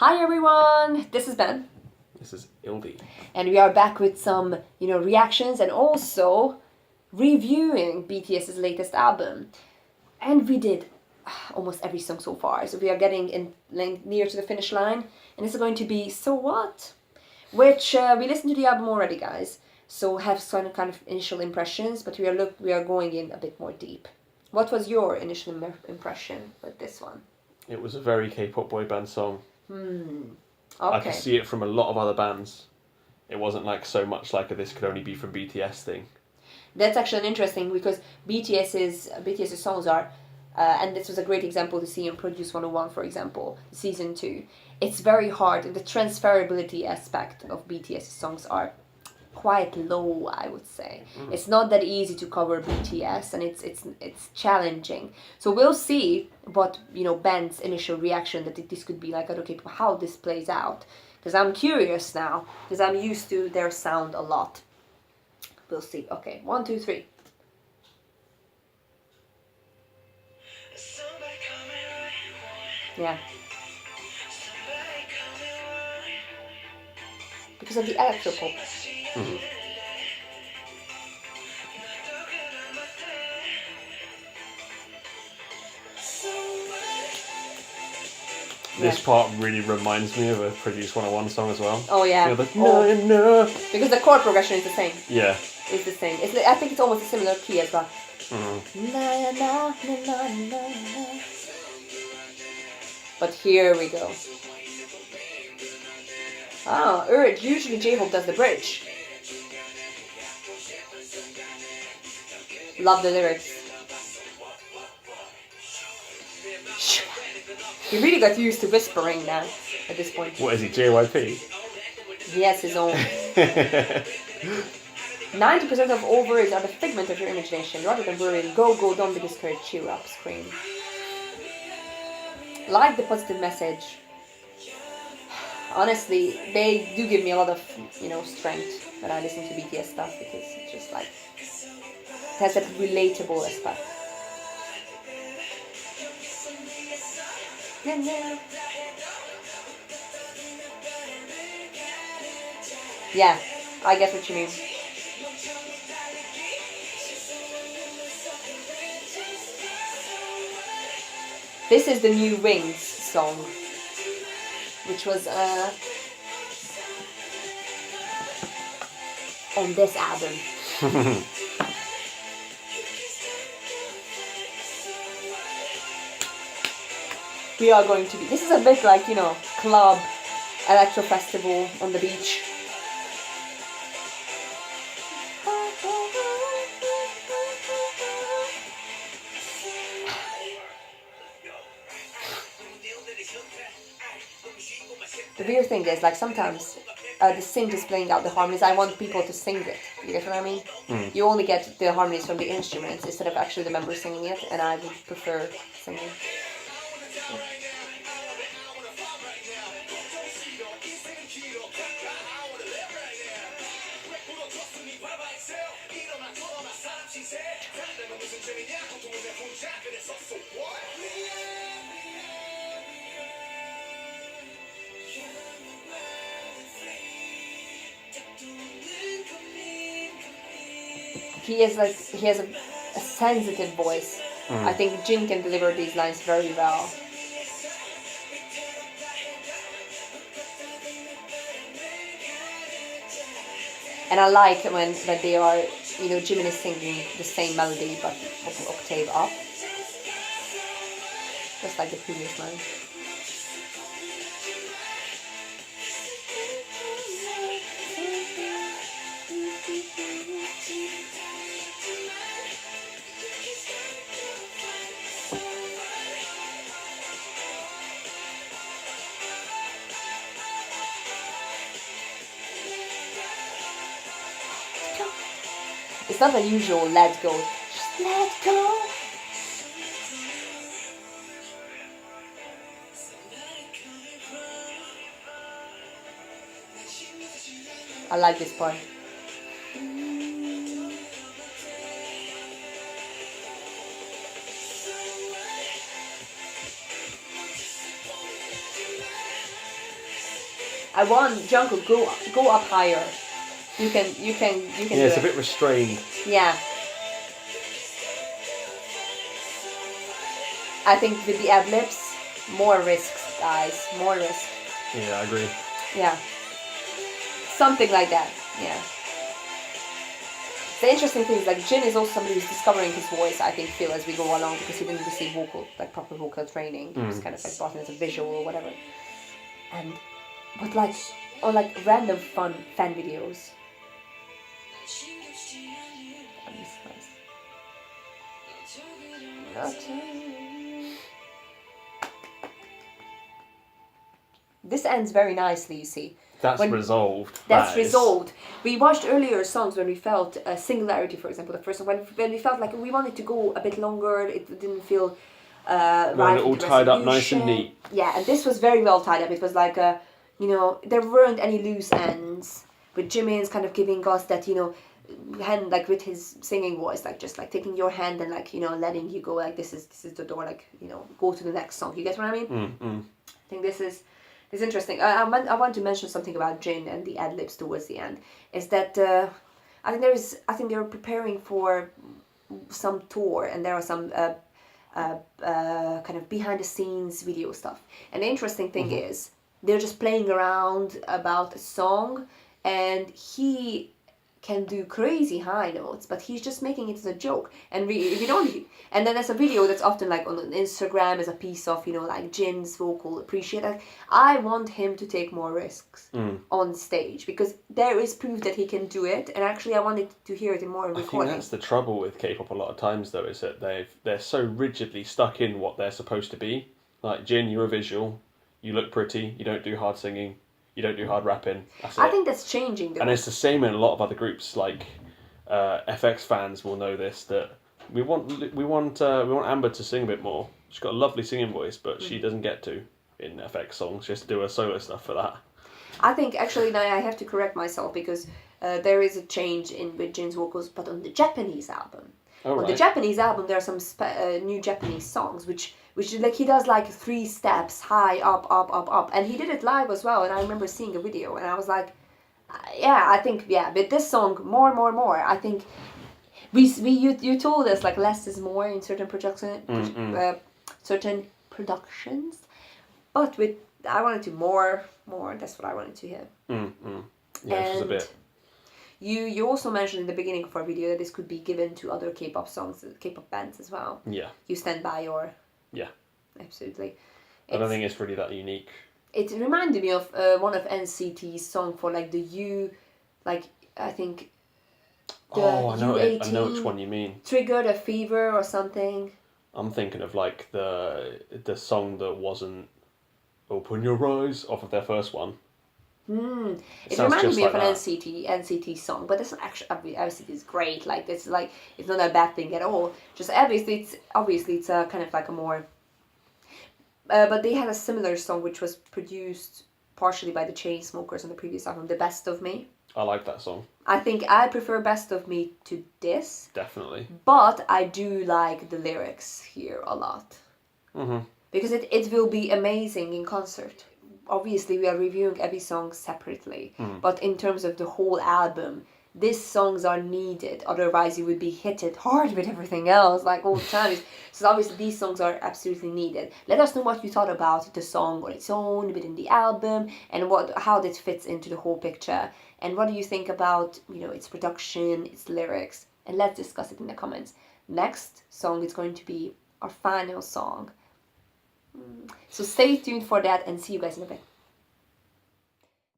Hi everyone, this is Ben. This is Ildi. And we are back with some, reactions and also reviewing BTS's latest album. And we did almost every song so far, so we are getting near to the finish line. And this is going to be So What? Which we listened to the album already, guys. So have some kind of initial impressions, but we are going in a bit more deep. What was your initial impression with this one? It was a very K-pop boy band song. Okay. I could see it from a lot of other bands. It wasn't like so much like this could only be from BTS thing. That's actually interesting because BTS's songs are, and this was a great example to see in Produce 101, for example, season 2. It's very hard. The transferability aspect of BTS's songs are quite low, I would say. It's not that easy to cover BTS, and it's challenging. So we'll see what Ben's initial reaction that this could be like other K-pop, how this plays out. Because I'm curious now, because I'm used to their sound a lot. We'll see. Okay, 1, 2, 3. Yeah. Because of the electropop. Mm-hmm. This part really reminds me of a Produce 101 song as well. Oh yeah. No. Because the chord progression is the same. Yeah. It's the same. I think it's almost a similar key as well. But here we go. Oh, Urge. Usually J-Hope does the bridge. Love the lyrics. He really got used to whispering now at this point. What is he, JYP? He has his own. 90% of all worries are the figment of your imagination. Rather than worrying, go, don't be discouraged, cheer up, scream. Like the positive message. Honestly, they do give me a lot of, strength when I listen to BTS stuff, because it's just like, it has that relatable aspect. Yeah, I get what you mean. This is the new Wings song, which was on this album. We are going to be. This is a bit like, club, electro festival on the beach. The weird thing is, like, sometimes the synth is playing out the harmonies. I want people to sing it. You get what I mean? You only get the harmonies from the instruments instead of actually the members singing it, and I would prefer singing. He has a sensitive voice. I think Jin can deliver these lines very well. And I like when they are, Jimin is singing the same melody but an octave up. Just like the previous line. It's not unusual, let go. Just let go. I like this part. I want Jungkook go up higher. You can Yeah, do it's it. a bit restrained. Yeah. I think with the ad-libs, more risks, guys. More risks. Yeah, I agree. Yeah. Something like that. Yeah. The interesting thing is like Jin is also somebody who's discovering his voice, I think, Phil, as we go along, because he didn't receive proper vocal training. He was kind of like brought in as a visual or whatever. But like on like random fun fan videos. This ends very nicely, you see. That's resolved. That's resolved. We watched earlier songs when we felt Singularity, for example, the first one, when we felt like we wanted to go a bit longer, it didn't feel right. All tied up nice and neat. Yeah, and this was very well tied up. It was like, there weren't any loose ends, with Jimin's kind of giving us that, hand, like with his singing voice, like just like taking your hand and like, letting you go, like this is the door, like, go to the next song. You get what I mean? I think this is interesting. I want to mention something about Jin and the ad-libs towards the end. Is that I think they're preparing for some tour, and there are some kind of behind the scenes video stuff. And the interesting thing is they're just playing around about a song, and he can do crazy high notes, but he's just making it as a joke. And we don't. And then there's a video that's often like on Instagram as a piece of like Jin's vocal appreciated. I want him to take more risks on stage, because there is proof that he can do it. And actually, I wanted to hear it in more recording. I think that's the trouble with K-pop a lot of times, though, is that they're so rigidly stuck in what they're supposed to be. Like Jin, you're a visual. You look pretty. You don't do hard singing. You don't do hard rapping. That's it. I think that's changing, though. And it's the same in a lot of other groups. Like FX fans will know this, that we want Amber to sing a bit more. She's got a lovely singing voice, but she doesn't get to in FX songs. She has to do her solo stuff for that. I think actually now I have to correct myself, because there is a change with Jin's vocals, but on the Japanese album. On the Japanese album, there are some new Japanese songs, which like he does like 3 steps high, up, and he did it live as well. And I remember seeing a video, and I was like, I think with this song, more. I think you told us like less is more in certain certain productions, but I wanted to more. That's what I wanted to hear. Yeah, just a bit. You also mentioned in the beginning of our video that this could be given to other K-pop songs, K-pop bands as well. Yeah. You stand by your... Yeah. Absolutely. I don't think it's really that unique. It reminded me of one of NCT's song for like the I think... I know which one you mean. Triggered a Fever or something. I'm thinking of like the song that wasn't Open Your Eyes off of their first one. It reminded me of an NCT song, but it's actually NCT is great. Like it's not a bad thing at all. Just obviously it's a kind of like a more. But they had a similar song which was produced partially by the Chainsmokers on the previous album, "The Best of Me." I like that song. I think I prefer "Best of Me" to this. Definitely. But I do like the lyrics here a lot. Because it will be amazing in concert. Obviously, we are reviewing every song separately, but in terms of the whole album, these songs are needed. Otherwise, you would be hit it hard with everything else, like all the time. So obviously, these songs are absolutely needed. Let us know what you thought about the song on its own, within the album, and how this fits into the whole picture. And what do you think about its production, its lyrics? And let's discuss it in the comments. Next song is going to be our final song. So stay tuned for that, and see you guys in a bit.